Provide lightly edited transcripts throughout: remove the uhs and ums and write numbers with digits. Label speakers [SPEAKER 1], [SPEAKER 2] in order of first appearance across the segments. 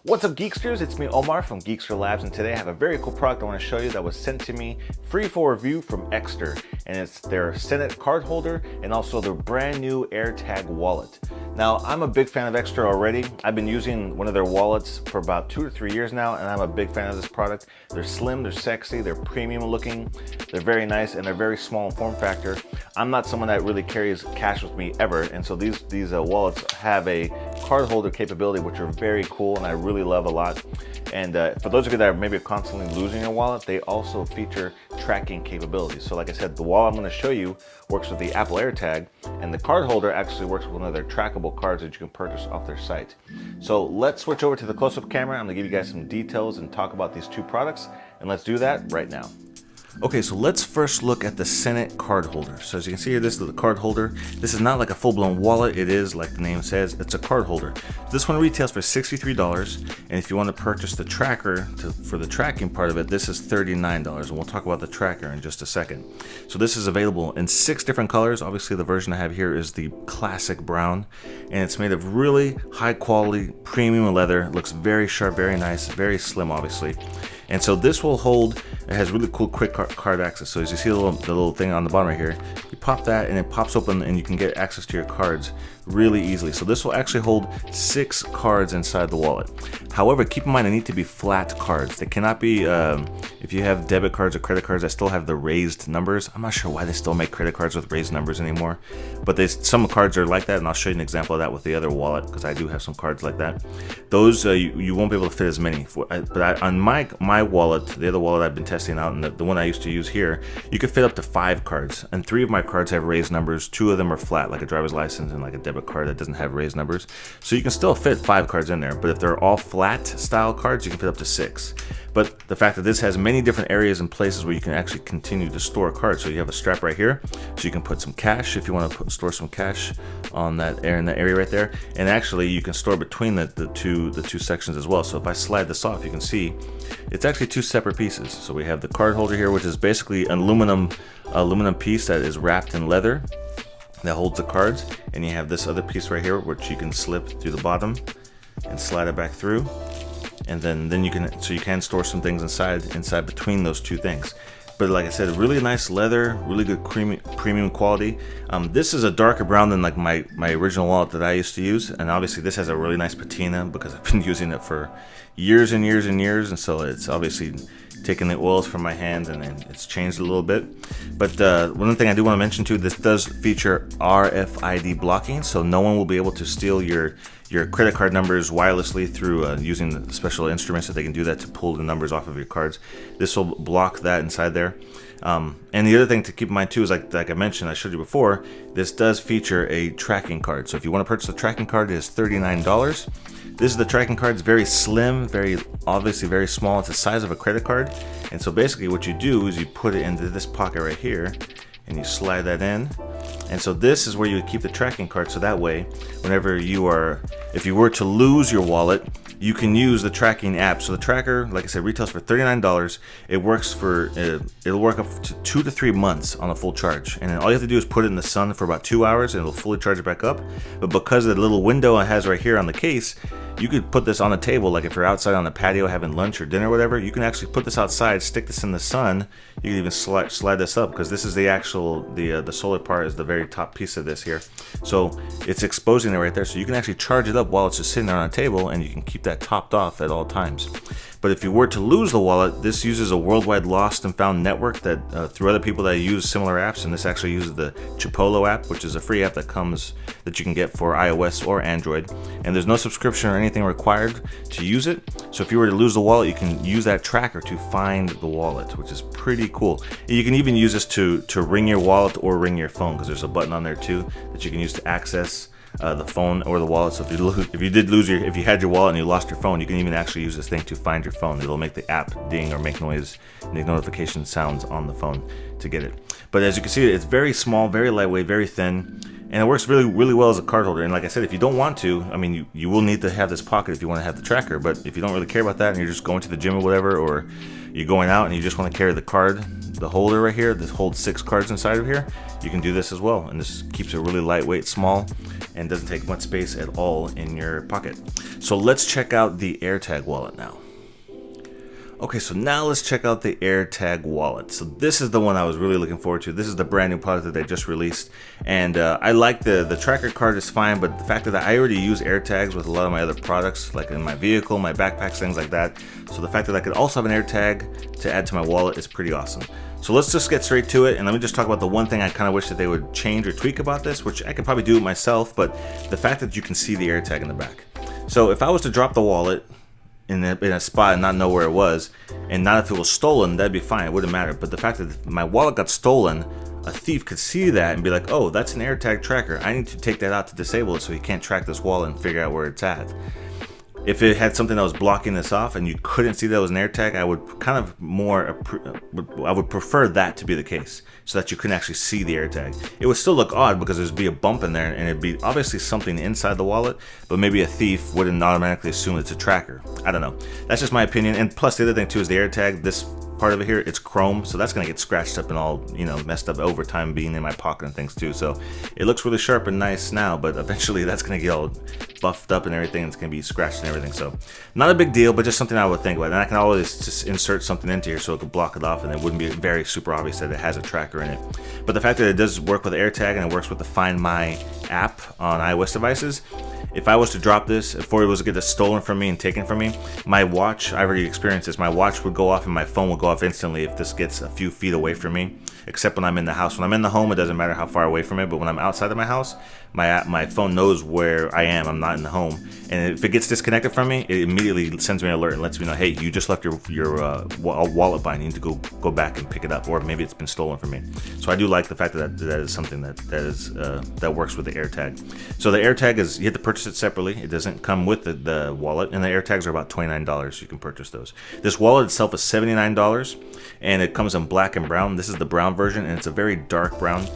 [SPEAKER 1] What's up, Geeksters? It's me, Omar from Geekster Labs, and today I have a very cool product I want to show you that was sent to me free for review from Ekster, and it's their Senate Cardholder and also their brand new AirTag Wallet. Now, I'm a big fan of Ekster already. I've been using one of their wallets for about 2 to 3 years now, and I'm a big fan of this product. They're slim, they're sexy, they're premium looking, they're very nice, and they're very small in form factor. I'm not someone that really carries cash with me ever, and so these wallets have a card holder capability, which are very cool, and I really love a lot. And for those of you that are maybe constantly losing your wallet, they also feature tracking capabilities. So like I said, the wallet I'm going to show you works with the Apple AirTag, and the card holder actually works with one of their trackable cards that you can purchase off their site. So let's switch over to the close-up camera. I'm going to give you guys some details and talk about these two products, and let's do that right now. Okay, so let's first look at the Senate Cardholder. So as you can see here, this is the card holder. This is not like a full-blown wallet. It is, like the name says, it's a card holder. This one retails for $63, and if you want to purchase the tracker for the tracking part of it, this is $39, and we'll talk about the tracker in just a second. So this is available in 6 different colors. Obviously, the version I have here is the classic brown, and it's made of really high-quality premium leather. It looks very sharp, very nice, very slim, obviously. And so this will hold, it has really cool quick card access. So as you see the little thing on the bottom right here, you pop that and it pops open and you can get access to your cards really easily. So this will actually hold 6 cards inside the wallet. However, keep in mind, they need to be flat cards. They cannot be, if you have debit cards or credit cards that still have the raised numbers. I'm not sure why they still make credit cards with raised numbers anymore, but some cards are like that, and I'll show you an example of that with the other wallet, because I do have some cards like that. Those, you won't be able to fit as many. On my wallet, the other wallet I've been testing out, and the one I used to use here, you could fit up to 5 cards, and 3 of my cards have raised numbers. 2 of them are flat, like a driver's license and like a debit card that doesn't have raised numbers. So you can still fit 5 cards in there, but if they're all flat style cards, you can fit up to 6. But the fact that this has many different areas and places where you can actually continue to store cards. So you have a strap right here, so you can put some cash if you want to store some cash on that area right there. And actually, you can store between the two sections as well. So if I slide this off, you can see it's actually 2 separate pieces. So we have the card holder here, which is basically an aluminum piece that is wrapped in leather that holds the cards, and you have this other piece right here which you can slip through the bottom and slide it back through, and then you can store some things inside between those 2 things. But like I said, really nice leather, really good premium quality. This is a darker brown than like my original wallet that I used to use, and obviously this has a really nice patina because I've been using it for years and years and years, and so it's obviously taken the oils from my hand and it's changed a little bit. But one thing I do want to mention too, this does feature RFID blocking, so no one will be able to steal your credit card numbers wirelessly through using the special instruments that they can do that to pull the numbers off of your cards. This will block that inside there. And the other thing to keep in mind too is like I mentioned, I showed you before, this does feature a tracking card. So if you want to purchase a tracking card, it is $39. This is the tracking card. It's very slim, obviously very small. It's the size of a credit card. And so basically what you do is you put it into this pocket right here and you slide that in. And so this is where you would keep the tracking card, so that way whenever if you were to lose your wallet, you can use the tracking app. So the tracker, like I said, retails for $39. It works it'll work up to 2 to 3 months on a full charge, and then all you have to do is put it in the sun for about 2 hours and it'll fully charge it back up. But because of the little window it has right here on the case, you could put this on a table, like if you're outside on the patio having lunch or dinner or whatever, you can actually put this outside, stick this in the sun. You can even slide this up, because this is the actual, the solar part is the very top piece of this here. So it's exposing it right there, so you can actually charge it up while it's just sitting there on a table, and you can keep that topped off at all times. But if you were to lose the wallet, this uses a worldwide lost and found network that through other people that use similar apps, and this actually uses the Chipolo app, which is a free app that you can get for iOS or Android, and there's no subscription or anything required to use it. So if you were to lose the wallet, you can use that tracker to find the wallet, which is pretty cool. You can even use this to ring your wallet or ring your phone, because there's a button on there too that you can use to access the phone or the wallet. So if you had your wallet and you lost your phone, you can even actually use this thing to find your phone. It'll make the app ding or make noise, make notification sounds on the phone to get it. But as you can see, it's very small, very lightweight, very thin, and it works really well as a card holder. And like I said, if you don't want to, I mean, you will need to have this pocket if you want to have the tracker, but if you don't really care about that and you're just going to the gym or whatever, or you're going out and you just want to carry the card, the holder right here, this holds 6 cards inside of here, you can do this as well. And this keeps it really lightweight, small, and doesn't take much space at all in your pocket. So let's check out the AirTag Wallet now. Okay, so now let's check out the AirTag Wallet. So this is the one I was really looking forward to. This is the brand new product that they just released, and I like the tracker card is fine, but the fact that I already use AirTags with a lot of my other products, like in my vehicle, my backpacks, things like that. So the fact that I could also have an AirTag to add to my wallet is pretty awesome. So let's just get straight to it, and let me just talk about the one thing I kind of wish that they would change or tweak about this, which I could probably do it myself, but the fact that you can see the AirTag in the back. So if I was to drop the wallet in a spot and not know where it was, and not if it was stolen, that'd be fine, it wouldn't matter. But the fact that if my wallet got stolen, a thief could see that and be like, oh, that's an AirTag tracker, I need to take that out to disable it so he can't track this wallet and figure out where it's at. If it had something that was blocking this off and you couldn't see that it was an AirTag, I would kind of I would prefer that to be the case, so that you couldn't actually see the AirTag. It would still look odd because there'd be a bump in there and it'd be obviously something inside the wallet, but maybe a thief wouldn't automatically assume it's a tracker. I don't know. That's just my opinion. And plus the other thing too is the AirTag, this part of it here, it's chrome, so that's gonna get scratched up and all, you know, messed up over time being in my pocket and things too. So it looks really sharp and nice now, but eventually that's gonna get all buffed up and everything. It's gonna be scratched and everything. So not a big deal, but just something I would think about. And I can always just insert something into here so it could block it off, and it wouldn't be very super obvious that it has a tracker in it. But the fact that it does work with AirTag and it works with the Find My app on iOS devices, if I was to drop this, if it was to get this stolen from me and taken from me, my watch, I already experienced this, my watch would go off and my phone would go off instantly if this gets a few feet away from me, except when I'm in the house. When I'm in the home, it doesn't matter how far away from it, but when I'm outside of my house, my phone knows where I am. I'm not in the home. And if it gets disconnected from me, it immediately sends me an alert and lets me know, hey, you just left your wallet behind. You need to go back and pick it up, or maybe it's been stolen from me. So I do like the fact that that is something that works with the AirTag. So the AirTag is, you have to purchase it separately. It doesn't come with the wallet, and the AirTags are about $29. You can purchase those. This wallet itself is $79, and it comes in black and brown. This is the brown version, and it's a very dark brown.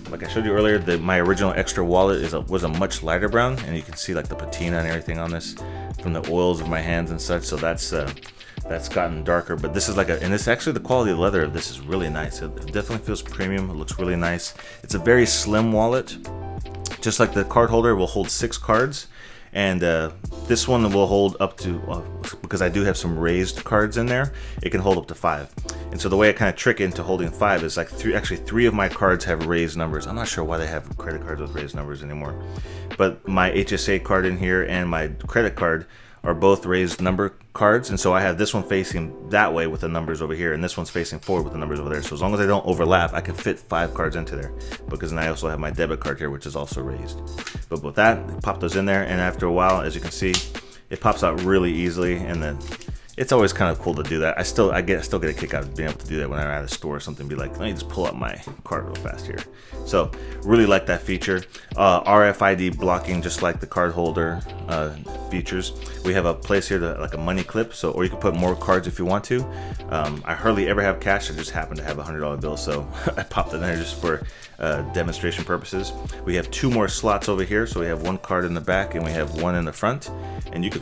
[SPEAKER 1] Like I showed you earlier, my original Ekster wallet was a much lighter brown, and you can see like the patina and everything on this from the oils of my hands and such. So that's gotten darker, but this is and it's actually, the quality of the leather of this is really nice. It definitely feels premium. It looks really nice. It's a very slim wallet, just like the card holder will hold 6 cards, and this one will hold up to, because I do have some raised cards in there, it can hold up to 5. And so the way I kind of trick it into holding 5 is like 3 of my cards have raised numbers. I'm not sure why they have credit cards with raised numbers anymore, but my HSA card in here and my credit card are both raised number cards, and so I have this one facing that way with the numbers over here, and this one's facing forward with the numbers over there. So as long as they don't overlap, I can fit 5 cards into there, because then I also have my debit card here, which is also raised. But with that, pop those in there, and after a while, as you can see, it pops out really easily, and then it's always kind of cool to do that. I still get a kick out of being able to do that when I'm at a store or something. Be like, let me just pull up my card real fast here. So really like that feature. RFID blocking, just like the card holder features. We have a place here like a money clip, or you can put more cards if you want to. I hardly ever have cash. I just happen to have a $100 bill, so I popped it in there just for demonstration purposes. We have 2 more slots over here, so we have 1 card in the back and we have 1 in the front, and you could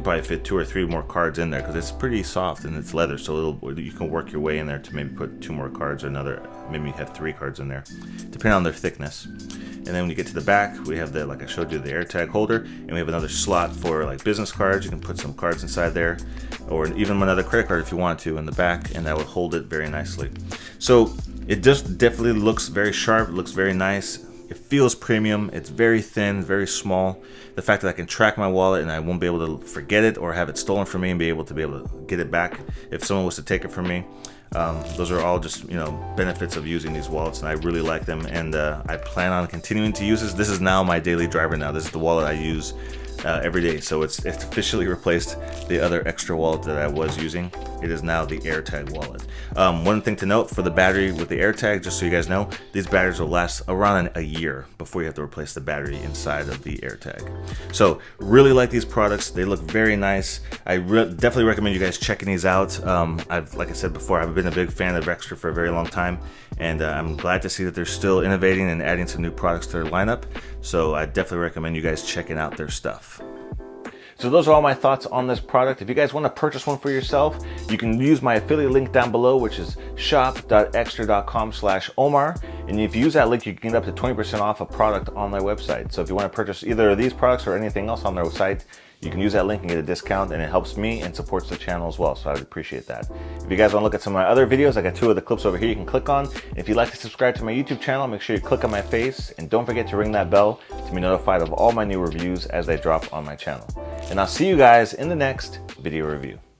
[SPEAKER 1] probably fit 2 or 3 more cards in there, because it's pretty soft and it's leather, so you can work your way in there to maybe put 2 more cards, or maybe you have 3 cards in there, depending on their thickness. And then when you get to the back, we have like I showed you, the AirTag holder, and we have another slot for like business cards. You can put some cards inside there, or even another credit card if you want to in the back, and that would hold it very nicely. So it just definitely looks very sharp. It looks very nice. It feels premium. It's very thin, very small. The fact that I can track my wallet and I won't be able to forget it or have it stolen from me and be able to get it back if someone was to take it from me. Those are all just, benefits of using these wallets, and I really like them, and I plan on continuing to use this. This is now my daily driver now. This is the wallet I use every day, so it's officially replaced the other Ekster wallet that I was using. It is now the AirTag wallet. One thing to note for the battery with the AirTag, just so you guys know, these batteries will last around a year before you have to replace the battery inside of the AirTag. So really like these products. They look very nice. I definitely recommend you guys checking these out. Like I said before, I've been a big fan of Ekster for a very long time, and I'm glad to see that they're still innovating and adding some new products to their lineup. So I definitely recommend you guys checking out their stuff. So those are all my thoughts on this product. If you guys want to purchase one for yourself, you can use my affiliate link down below, which is shop.ekster.com/Omar. And if you use that link, you can get up to 20% off a product on their website. So if you want to purchase either of these products or anything else on their site, you can use that link and get a discount, and it helps me and supports the channel as well, so I would appreciate that. If you guys want to look at some of my other videos, I got 2 of the clips over here you can click on. If you'd like to subscribe to my YouTube channel, make sure you click on my face, and don't forget to ring that bell to be notified of all my new reviews as they drop on my channel. And I'll see you guys in the next video review.